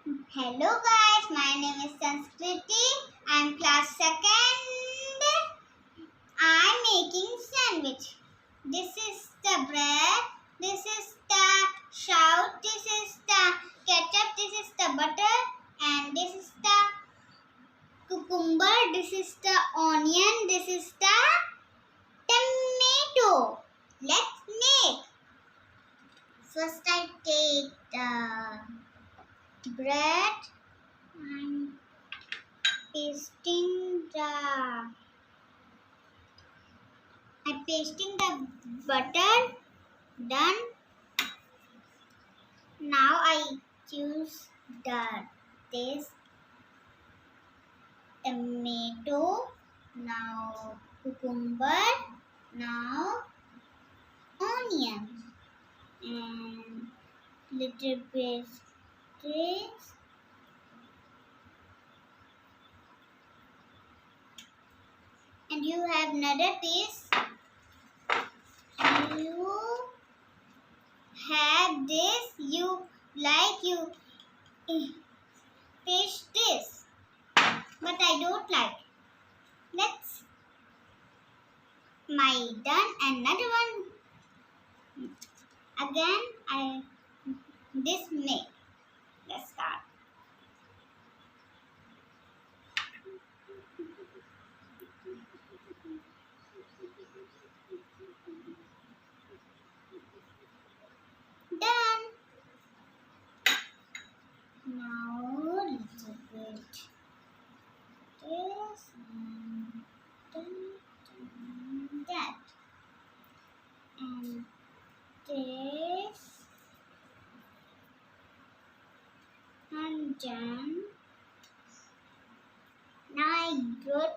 Hello guys, my name is Sanskriti. I am class 2nd. I am making sandwich. This is the bread. This is the shout. This is the ketchup. This is the butter. And this is the cucumber. This is the onion. This is the tomato. Let's make. First I take the bread. I'm pasting the butter. Done. Now I choose this tomato. Now cucumber. Now onion and little bit this. And you have another piece. You have this. You fish this, but I don't like. Let's my done another one. Again, I this make. Let's start. Done. Now little bit this and that and this and then now I got